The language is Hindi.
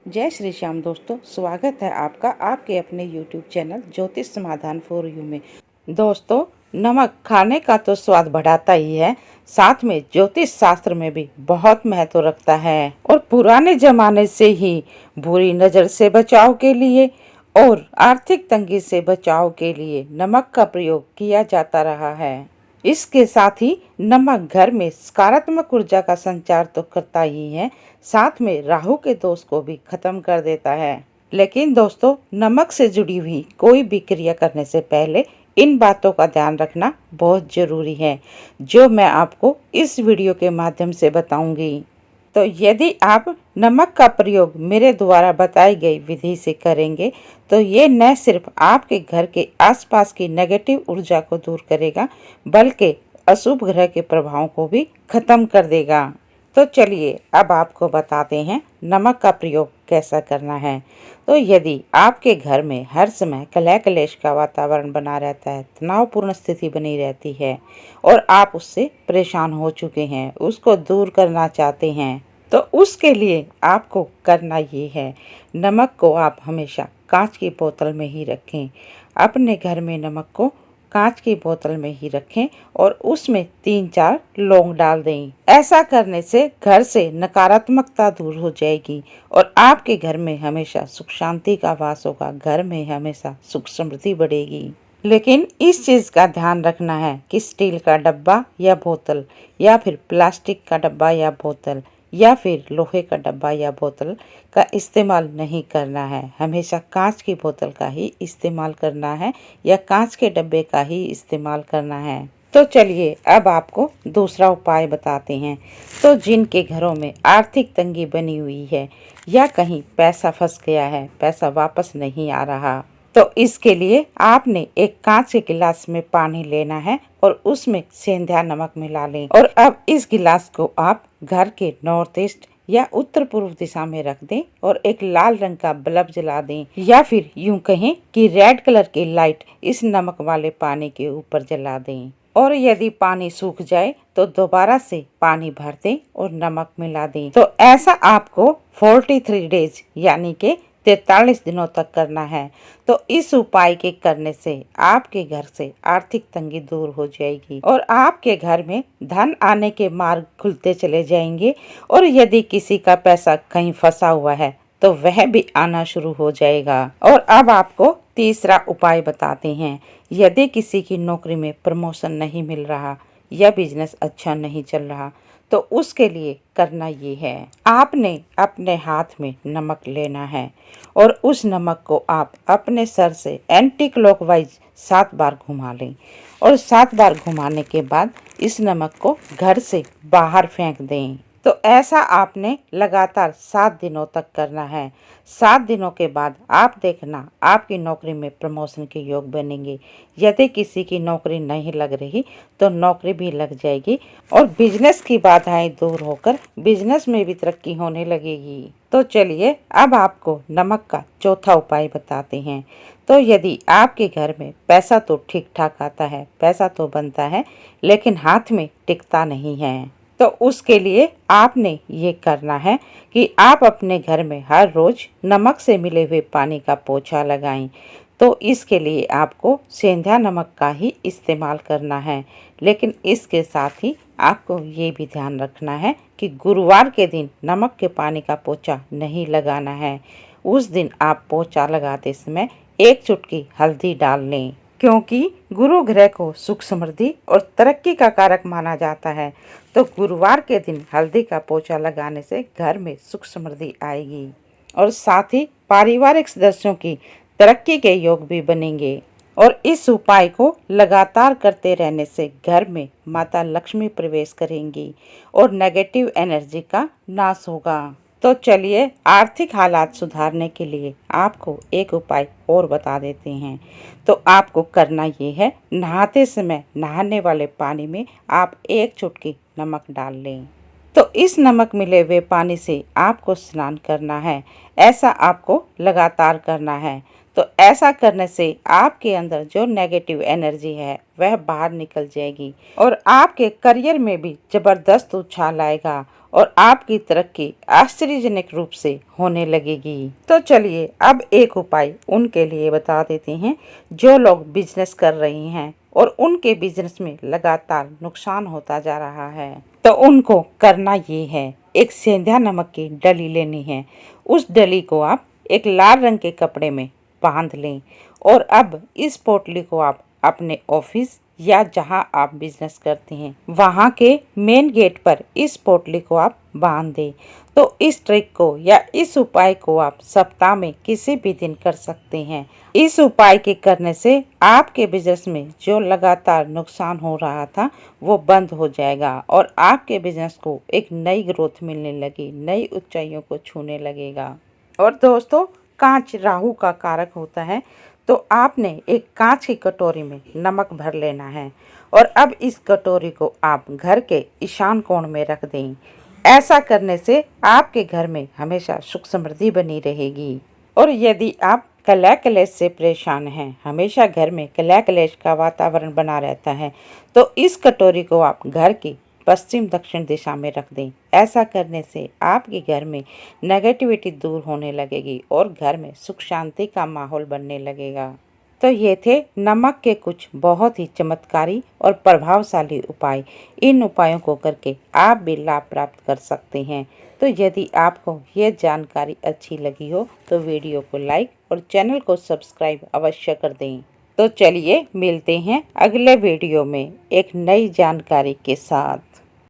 जय श्री श्याम दोस्तों, स्वागत है आपका आपके अपने YouTube चैनल ज्योतिष समाधान फॉर यू में। दोस्तों, नमक खाने का तो स्वाद बढ़ाता ही है, साथ में ज्योतिष शास्त्र में भी बहुत महत्व रखता है। और पुराने जमाने से ही बुरी नजर से बचाव के लिए और आर्थिक तंगी से बचाव के लिए नमक का प्रयोग किया जाता रहा है। इसके साथ ही नमक घर में सकारात्मक ऊर्जा का संचार तो करता ही है, साथ में राहु के दोष को भी खत्म कर देता है। लेकिन दोस्तों, नमक से जुड़ी हुई कोई भी क्रिया करने से पहले इन बातों का ध्यान रखना बहुत जरूरी है, जो मैं आपको इस वीडियो के माध्यम से बताऊंगी। तो यदि आप नमक का प्रयोग मेरे द्वारा बताई गई विधि से करेंगे तो ये न सिर्फ आपके घर के आसपास की नेगेटिव ऊर्जा को दूर करेगा, बल्कि अशुभ ग्रह के प्रभावों को भी खत्म कर देगा। तो चलिए अब आपको बताते हैं नमक का प्रयोग कैसा करना है। तो यदि आपके घर में हर समय कलह कलेश का वातावरण बना रहता है, तनावपूर्ण स्थिति बनी रहती है और आप उससे परेशान हो चुके हैं, उसको दूर करना चाहते हैं, तो उसके लिए आपको करना ये है, नमक को आप हमेशा कांच की बोतल में ही रखें। अपने घर में नमक को कांच की बोतल में ही रखें और उसमें 3-4 लौंग डाल दें। ऐसा करने से घर से नकारात्मकता दूर हो जाएगी और आपके घर में हमेशा सुख शांति का वास होगा, घर में हमेशा सुख समृद्धि बढ़ेगी। लेकिन इस चीज का ध्यान रखना है कि स्टील का डब्बा या बोतल या फिर प्लास्टिक का डब्बा या बोतल या फिर लोहे का डब्बा या बोतल का इस्तेमाल नहीं करना है। हमेशा कांच की बोतल का ही इस्तेमाल करना है या कांच के डब्बे का ही इस्तेमाल करना है। तो चलिए अब आपको दूसरा उपाय बताते हैं। तो जिनके घरों में आर्थिक तंगी बनी हुई है या कहीं पैसा फंस गया है, पैसा वापस नहीं आ रहा, तो इसके लिए आपने एक कांच के गिलास में पानी लेना है और उसमें सेंधा नमक मिला लें। और अब इस गिलास को आप घर के नॉर्थ ईस्ट या उत्तर पूर्व दिशा में रख दें और एक लाल रंग का बल्ब जला दें, या फिर यूं कहें कि रेड कलर की लाइट इस नमक वाले पानी के ऊपर जला दें। और यदि पानी सूख जाए तो दोबारा से पानी भर दें और नमक मिला दें। तो ऐसा आपको 43 डेज यानी के 43 दिनों तक करना है। तो इस उपाय के करने से आपके घर से आर्थिक तंगी दूर हो जाएगी और आपके घर में धन आने के मार्ग खुलते चले जाएंगे। और यदि किसी का पैसा कहीं फंसा हुआ है तो वह भी आना शुरू हो जाएगा। और अब आपको तीसरा उपाय बताते हैं। यदि किसी की नौकरी में प्रमोशन नहीं मिल रहा या बिजनेस अच्छा नहीं चल रहा, तो उसके लिए करना ये है, आपने अपने हाथ में नमक लेना है और उस नमक को आप अपने सर से एंटी क्लॉकवाइज 7 बार घुमा लें। और 7 बार घुमाने के बाद इस नमक को घर से बाहर फेंक दें। तो ऐसा आपने लगातार 7 दिनों तक करना है। 7 दिनों के बाद आप देखना आपकी नौकरी में प्रमोशन के योग बनेंगे। यदि किसी की नौकरी नहीं लग रही तो नौकरी भी लग जाएगी और बिजनेस की बाधाएं दूर होकर बिजनेस में भी तरक्की होने लगेगी। तो चलिए अब आपको नमक का चौथा उपाय बताते हैं। तो यदि आपके घर में पैसा तो ठीक ठाक आता है, पैसा तो बनता है, लेकिन हाथ में टिकता नहीं है, तो उसके लिए आपने ये करना है कि आप अपने घर में हर रोज नमक से मिले हुए पानी का पोछा लगाएं। तो इसके लिए आपको सेंधा नमक का ही इस्तेमाल करना है, लेकिन इसके साथ ही आपको ये भी ध्यान रखना है कि गुरुवार के दिन नमक के पानी का पोछा नहीं लगाना है। उस दिन आप पोछा लगाते समय 1 चुटकी हल्दी डाल लें, क्योंकि गुरु ग्रह को सुख समृद्धि और तरक्की का कारक माना जाता है। तो गुरुवार के दिन हल्दी का पोछा लगाने से घर में सुख समृद्धि आएगी और साथ ही पारिवारिक सदस्यों की तरक्की के योग भी बनेंगे। और इस उपाय को लगातार करते रहने से घर में माता लक्ष्मी प्रवेश करेंगी और नेगेटिव एनर्जी का नाश होगा। तो चलिए आर्थिक हालात सुधारने के लिए आपको एक उपाय और बता देते हैं। तो आपको करना ये है, नहाते समय नहाने वाले पानी में आप 1 चुटकी नमक डाल लें। तो इस नमक मिले हुए पानी से आपको स्नान करना है। ऐसा आपको लगातार करना है। तो ऐसा करने से आपके अंदर जो नेगेटिव एनर्जी है वह बाहर निकल जाएगी और आपके करियर में भी जबरदस्त उछाल आएगा और आपकी तरक्की आश्चर्यजनक रूप से होने लगेगी। तो चलिए अब एक उपाय उनके लिए बता देते हैं जो लोग बिजनेस कर रही हैं और उनके बिजनेस में लगातार नुकसान होता जा रहा है। तो उनको करना ये है, एक सेंधा नमक की डली लेनी है। उस डली को आप एक लाल रंग के कपड़े में बांध लें और अब इस पोटली को आप अपने ऑफिस या जहां आप बिजनेस करते हैं वहां के मेन गेट पर इस पोटली को आप बांध दें। तो इस ट्रिक को या इस उपाय को आप सप्ताह में किसी भी दिन कर सकते हैं। इस उपाय के करने से आपके बिजनेस में जो लगातार नुकसान हो रहा था वो बंद हो जाएगा और आपके बिजनेस को एक नई ग्रोथ मिलने लगी, नई ऊंचाइयों को छूने लगेगा। और दोस्तों, कांच राहु का कारक होता है, तो आपने एक कांच की कटोरी में नमक भर लेना है और अब इस कटोरी को आप घर के ईशान कोण में रख दें। ऐसा करने से आपके घर में हमेशा सुख समृद्धि बनी रहेगी। और यदि आप कलह कलेश से परेशान हैं, हमेशा घर में कलह कलेश का वातावरण बना रहता है, तो इस कटोरी को आप घर की पश्चिम दक्षिण दिशा में रख दें। ऐसा करने से आपके घर में नेगेटिविटी दूर होने लगेगी और घर में सुख शांति का माहौल बनने लगेगा। तो ये थे नमक के कुछ बहुत ही चमत्कारी और प्रभावशाली उपाय। इन उपायों को करके आप भी लाभ प्राप्त कर सकते हैं। तो यदि आपको ये जानकारी अच्छी लगी हो तो वीडियो को लाइक और चैनल को सब्सक्राइब अवश्य कर दें। तो चलिए मिलते हैं अगले वीडियो में एक नई जानकारी के साथ।